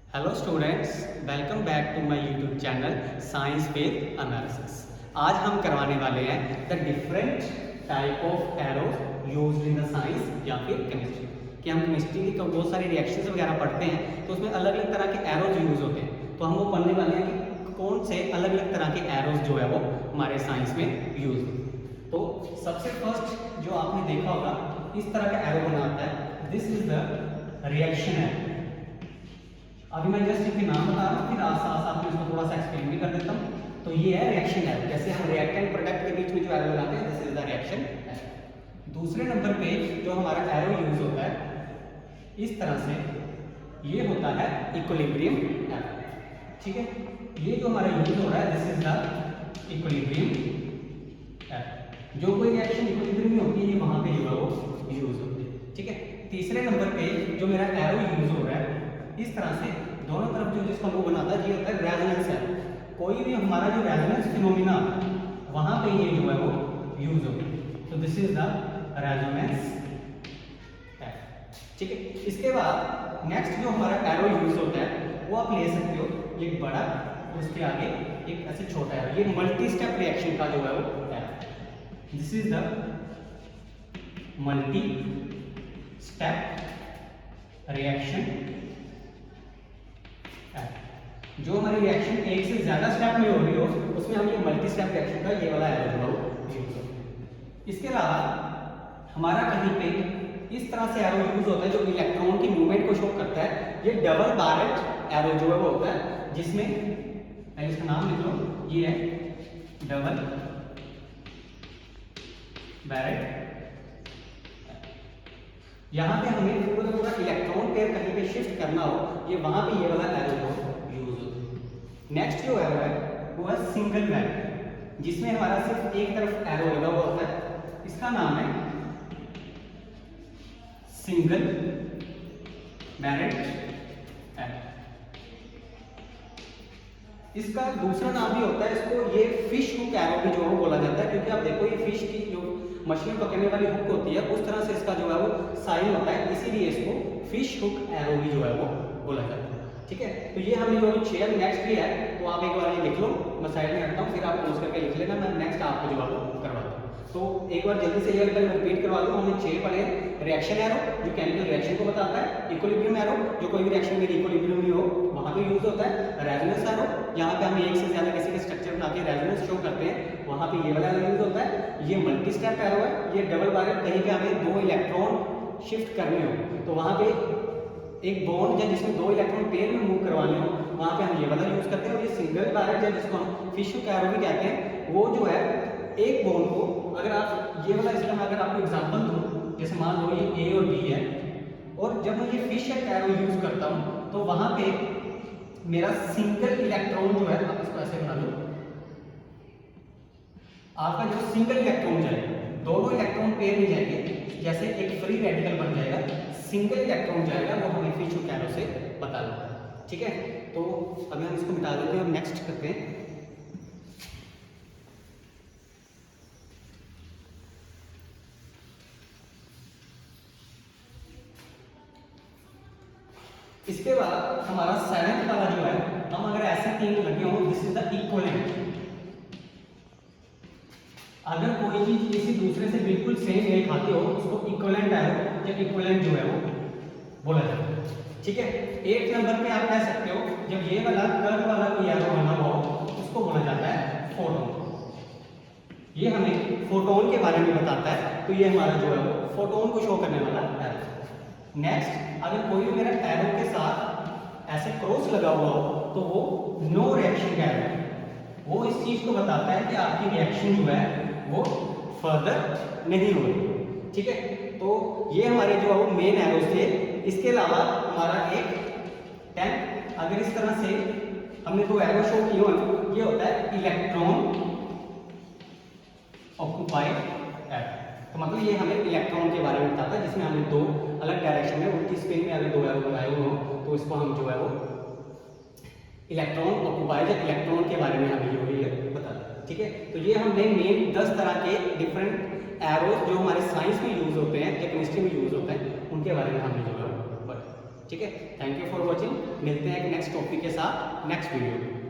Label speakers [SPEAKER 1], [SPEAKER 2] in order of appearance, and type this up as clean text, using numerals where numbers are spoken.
[SPEAKER 1] Hello students, welcome back to my YouTube channel science with analysis. आज हम करवाने वाले हैं the different type of arrows used in the science या फिर केमिस्ट्री। कि हम केमिस्ट्री की बहुत सारी रिएक्शंस वगैरह पढ़ते हैं तो उसमें अलग अलग तरह के एरोज यूज होते हैं, तो हम वो पढ़ने वाले हैं कि कौन से अलग अलग तरह के एरोज जो है वो हमारे साइंस में यूज होते हैं। तो सबसे फर्स्ट जो आपने देखा होगा, इस तरह का एरो बना आता है, this is the reaction arrow. अभी मैं जस्ट इनके नाम बता रहा हूँ, फिर साथ साथ में इसको थोड़ा सा एक्सप्लेन भी कर देता हूँ। तो ये है रिएक्शन एरो। जैसे हम रिएक्टेंट प्रोडक्ट के बीच में जो एरो लगाते हैं, this is the reaction arrow. दूसरे नंबर पे जो हमारा एरो यूज होता है इस तरह से, ये होता है इक्विलिब्रियम एरो। ठीक है, ये जो हमारा यूज हो रहा है, this is the equilibrium arrow. जो कोई रिएक्शन इक्विलिब्रियम में होती है, ये वहां पे जो है वो यूज होती है। ठीक है, तीसरे नंबर पे जो मेरा एरो यूज हो रहा है इस तरह से, दोनों तरफ जो जिसका वो बनाता है, ये होता है रेजोनेंस एरो। कोई भी हमारा जो रेजोनेंस फिनोमिना वहां पे ये जो है वो यूज होगा। तो this is the resonance arrow. ठीक है, इसके बाद नेक्स्ट जो हमारा एरो यूज होता है वो आप ले सकते हो, एक बड़ा उसके आगे एक ऐसे छोटा एरो। ये मल्टी स्टेप रिएक्शन का जो है वो arrow. This is the multi step reaction. जो हमारी रिएक्शन एक से ज्यादा स्टेप में हो रही हो, उसमें हम ये मल्टी स्टेप रिएक्शन का ये वाला एरो जो यूज करते हैं। इसके अलावा हमारा कहीं पे इस तरह से एरो यूज होता है जो इलेक्ट्रॉन की मूवमेंट को शो करता है। ये डबल बारेट एरो जो है वो होता है, जिसमें इसका नाम लिख लो, ये है डबल बैरेट। यहां पे हमें पूरा पूरा इलेक्ट्रॉन पेयर कहीं पे शिफ्ट करना हो, ये वहां पे ये वाला एरो यूज होता है। नेक्स्ट जो एरो है वो है सिंगल बैरेट, जिसमें हमारा सिर्फ एक तरफ एरो लगा हुआ होता है। इसका नाम है सिंगल बैरेट एरो। इसका दूसरा नाम भी होता है, इसको ये फिश हुक एरो भी जो है बोला जाता है, क्योंकि आप देखो ये फिश की जो मछली पकड़ने वाली हुक होती है, उस तरह से इसका जो है वो साइन होता है, इसीलिए इसको फिश हुक एरो भी जो है वो बोला जाता है। ठीक है, तो ये हमने जो शेयर नेक्स्ट भी है, तो आप एक बार ये लिख लो, मैं साइड में रखता हूँ, फिर आप पोस्ट करके लिख लेना, मैं नेक्स्ट आपको जो है वो करवाता हूँ। तो एक बार जल्दी से ये रिपीट करवा दूँ। हमने 6 पढ़े। रिएक्शन एरो जो केमिकल रिएक्शन को बताता है, इक्विलिब्रियम एरो जो कोई भी रिएक्शन मेरी इक्विलिब्रियम में हो वहां पे यूज होता है, रेजोनेंस एरो यहाँ पे हम एक से ज्यादा किसी के स्ट्रक्चर बना के रेजोनेंस शो करते हैं, वहां पे ये वाला यूज होता है। ये मल्टी स्टेप एरो है, ये डबल बारेट, कहीं पे हमें 2 इलेक्ट्रॉन शिफ्ट करने हो तो वहां पे एक बॉन्ड या जिसमें 2 इलेक्ट्रॉन पेयर में मूव करवाने हो, वहां पे हम ये वाला यूज करते हैं। और ये सिंगल बारेट है, जिसको हम फिश हुक एरो भी कहते हैं, वो जो है एक बॉन्ड को, अगर आप ये वाला इसका मैं अगर आपको एग्जांपल दूं, जैसे मान लो ये ए और बी है, और जब मैं ये फिश हुक एरो यूज करता हूं तो वहां पे मेरा सिंगल इलेक्ट्रॉन जो है, आप इसको ऐसे बना लो, आपका जो सिंगल इलेक्ट्रॉन जाएगा, दोनों इलेक्ट्रॉन पेयर में जाएंगे, जैसे एक फ्री रेडिकल बन जाएगा, सिंगल इलेक्ट्रॉन जाएगा, वो हमें फिश हुक एरो से बता देता है। ठीक है, तो अभी हम इसको मिटा देते हैं और नेक्स्ट करते हैं। इसके बाद हमारा 7th वाला जो है, हम अगर ऐसे 3 लगे हो, दिस इज द इक्विवेलेंट। अगर कोई चीज किसी दूसरे से बिल्कुल सेम मेल खाती हो, उसको इक्विवेलेंट एरो या इक्विवेलेंट जो है वो बोला जाता है। ठीक है, 8 नंबर पे आप कह सकते हो, जब ये वाला कर्व वाला कोई एरो बना हो उसको बोला जाता है फोटोन। ये हमें फोटोन के बारे में बताता है, तो ये हमारा जो है वो फोटोन को शो करने वाला एरो। नेक्स्ट, अगर कोई भी मेरा एरो के साथ ऐसे क्रॉस लगा हुआ हो तो वो नो रिएक्शन का एरो है। वो इस चीज को बताता है कि आपकी रिएक्शन जो है वो फर्दर नहीं हो रही। ठीक है, तो ये हमारे जो है वो मेन एरोस थे। इसके अलावा हमारा एक टैंक, अगर इस तरह से हमने 2 एरो शो किए हो, ये होता है इलेक्ट्रॉन ऑक्यूपाइड एरो। तो मतलब ये हमें इलेक्ट्रॉन के बारे में बताता है, जिसमें हमने 2 अलग डायरेक्शन में उल्टी स्पिन में अगर 2 एरो बनाए हुए हो तो इसको हम जो है वो इलेक्ट्रॉन ऑक्यूपाइड या इलेक्ट्रॉन के बारे में हमें जो है बताता है। ठीक है, तो ये हमने मेन 10 तरह के डिफरेंट एरोज जो हमारे साइंस में यूज होते हैं या केमिस्ट्री में यूज होते हैं, उनके बारे में हमने जो है ठीक है, थैंक यू फॉर वॉचिंग। मिलते हैं एक नेक्स्ट टॉपिक के साथ नेक्स्ट वीडियो में।